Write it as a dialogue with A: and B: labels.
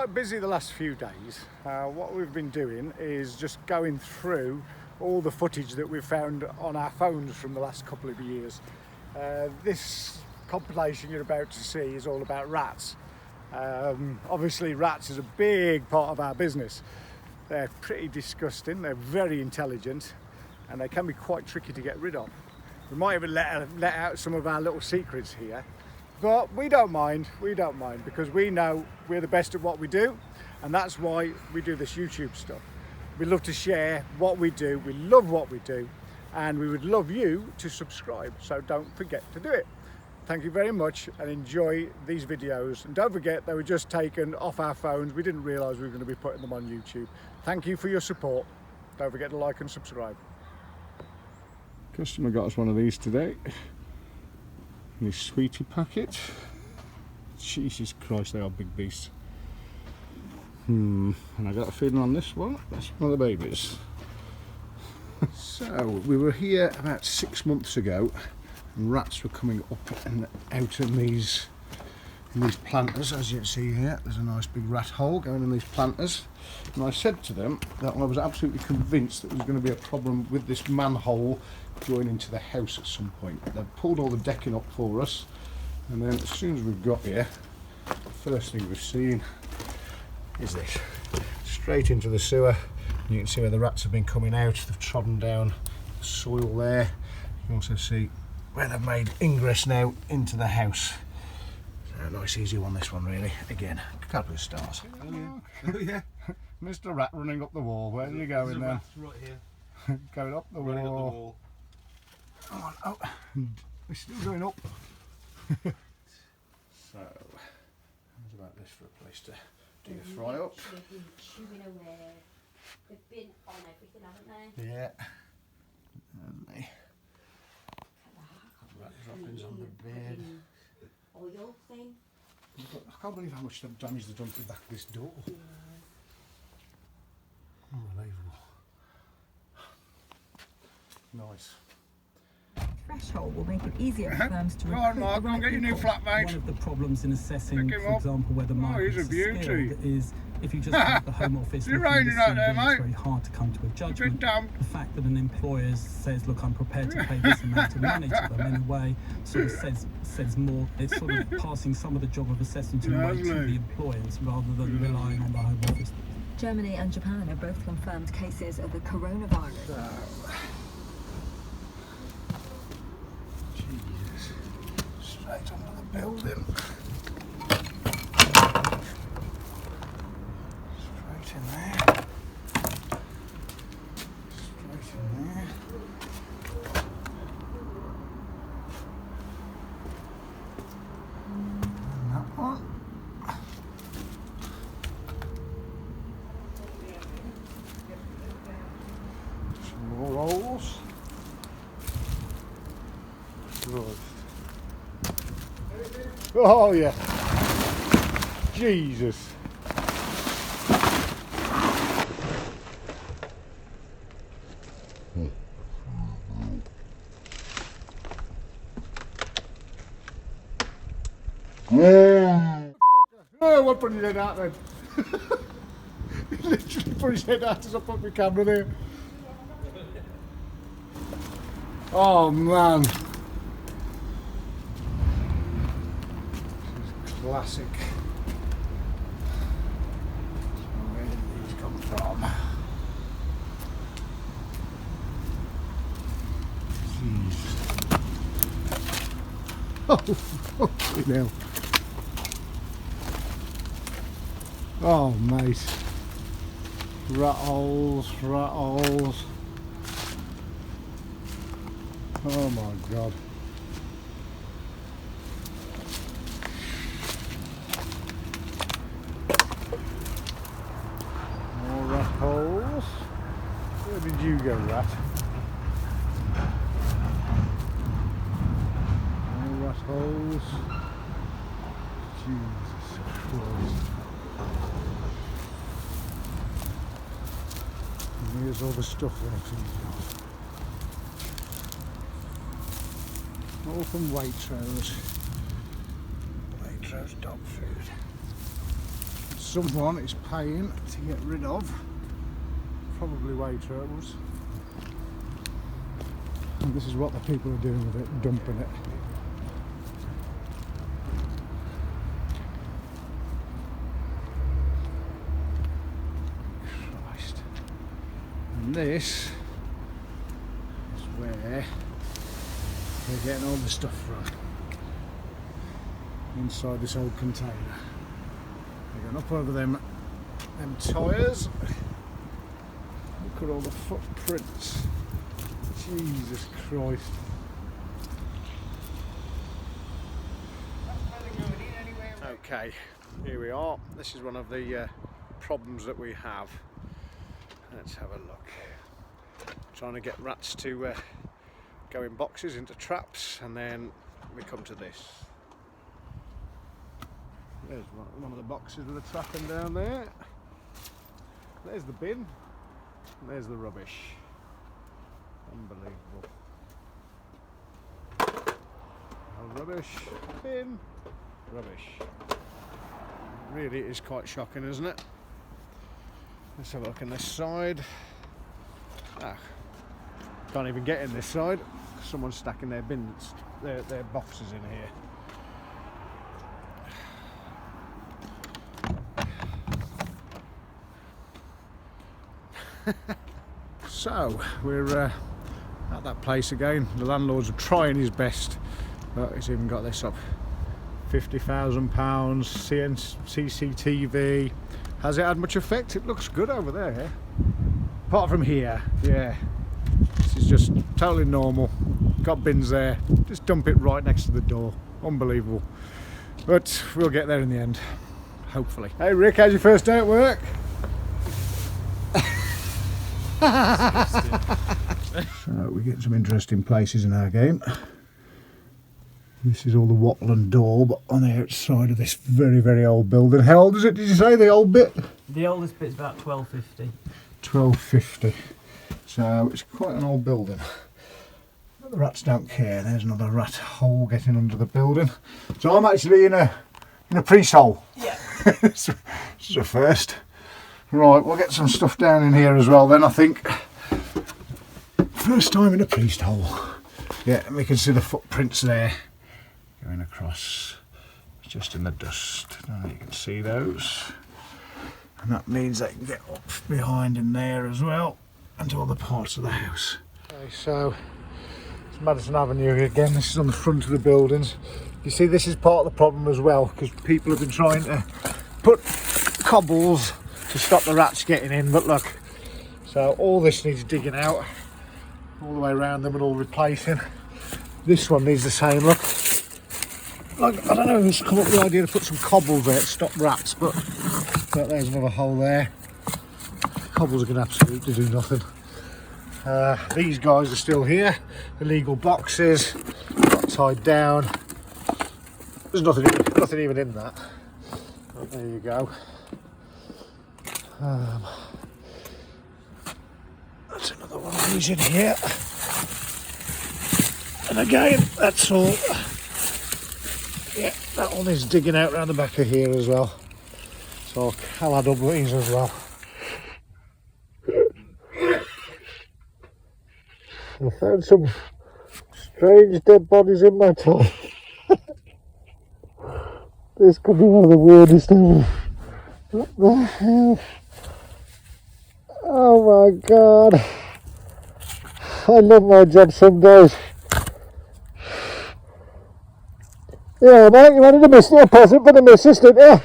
A: quite busy the last few days. What we've been doing is just going through all the footage that we've found on our phones from the last couple of years. This compilation you're about to see is all about rats. Obviously rats is a big part of our business. They're pretty disgusting, they're very intelligent, and they can be quite tricky to get rid of. We might even let out some of our little secrets here, but we don't mind, because we know we're the best at what we do, and that's why we do this YouTube stuff. We love to share what we do, we love what we do, and we would love you to subscribe, so don't forget to do it. Thank you very much and enjoy these videos, and don't forget they were just taken off our phones. We didn't realise we were going to be putting them on YouTube. Thank you for your support. Don't forget to like and subscribe. Customer got us one of these today. This sweetie packet. Jesus Christ, they are big beasts. And I got a feeling on this one, that's one of the babies. So we were here about 6 months ago, and rats were coming up and out in these planters. As you can see here, there's a nice big rat hole going in these planters, and I said to them that I was absolutely convinced that there was going to be a problem with this manhole going into the house at some point. They pulled all the decking up for us, and then as soon as we've got here, the first thing we've seen is this, straight into the sewer. And you can see where the rats have been coming out. They've trodden down the soil there. You can also see where they've made ingress now into the house. So a nice easy one, this one really. Again, a couple of stars. Oh yeah. Mr. Rat running up the wall. Where are you going then?
B: Right here.
A: Going up the wall.
B: Running up the wall.
A: Come on, oh, we're still going up. So, how's about this for a place to do your fry up?
C: Chewing away. They've been on everything, haven't they?
A: Yeah. And they rat droppings on the bed.
C: Oil thing.
A: I can't believe how much damage they've done to the back of this door.
C: Yeah.
A: Unbelievable. Nice.
D: Threshold will make it easier for firms to
A: Go on,
D: recruit
A: Mark,
D: the
A: go and
D: right
A: get your new
D: people.
A: flatmate.
E: One of the problems in assessing,
A: Pick him
E: for
A: up.
E: example, whether markets
A: he's a beauty.
E: skilled is if you just have the Home Office
A: You're
E: looking at the
A: raining out there,
E: CV,
A: mate.
E: it's very hard to come to a
A: A bit
E: judgment.
A: damp.
E: The fact that an employer says, look, I'm prepared to pay this amount of money to them, in a way sort of says more. It's sort of passing some of the job of assessment away to the employers rather than relying on the Home Office.
D: Germany and Japan have both confirmed cases of the coronavirus.
A: Jesus. Straight under the building. Straight in there. Straight in there. And that one. Some more rolls. Right. Oh yeah. Jesus. Oh, what put his head out then? He literally put his head out as I put my camera there. Oh man. This is classic. Where did these come from? Jeez. Oh, fucking hell. Oh, mate. Rat holes, rat holes. Oh my God. More rat holes. Where did you go, rat? More rat holes. Jesus Christ. And here's all the stuff left. All from Waitrose. Waitrose dog food. someone is paying to get rid of probably whey turbos. And this is what the people are doing with it, dumping it. Christ. And this is where they're getting all the stuff from. Inside this old container. They're going up over them tyres. Look at all the footprints. Jesus Christ. Okay, here we are. This is one of the problems that we have. Let's have a look. Trying to get rats to go in boxes into traps, and then we come to this. There's one of the boxes with the trapping down there. There's the bin. And there's the rubbish. Unbelievable. Rubbish, bin, rubbish. Really is quite shocking, isn't it? Let's have a look on this side. Can't even get in this side. Someone's stacking their bins, their boxes in here. So we're at that place again. The landlord's trying his best, but he's even got this up. £50,000, CCTV. Has it had much effect? It looks good over there. Apart from here, yeah. This is just totally normal. Got bins there. Just dump it right next to the door. Unbelievable. But we'll get there in the end, hopefully. Hey Rick, how's your first day at work? So we get some interesting places in our game. This is all the wattle and daub on the outside of this very, very old building. How old is it, did you say, the old bit?
E: The oldest bit's about 1250.
A: 1250. So it's quite an old building. But the rats don't care. There's another rat hole getting under the building. So I'm actually in a priest hole.
E: Yeah.
A: This is a first. Right, we'll get some stuff down in here as well then, I think. First time in a priest hole. Yeah, and we can see the footprints there going across, just in the dust. Now you can see those. And that means they can get up behind in there as well, and to other parts of the house. Okay, so it's Madison Avenue again. This is on the front of the buildings. You see, this is part of the problem as well, because people have been trying to put cobbles to stop the rats getting in, but look, so all this needs digging out all the way around them and all replacing. This one needs the same. Look, like, I don't know who's come up with the idea to put some cobbles there to stop rats, but there's another hole there. Cobbles are going to absolutely do nothing. These guys are still here. Illegal boxes, got tied down. There's nothing even in that. But there you go. That's another one of these in here. And again, that's all. Yeah, that one is digging out around the back of here as well. So I'll add up these as well. I found some strange dead bodies in my toilet. This could be one of the weirdest ever. What the hell? Oh my god. I love my job some days. Yeah, mate, you wanted a present for the missus, didn't you?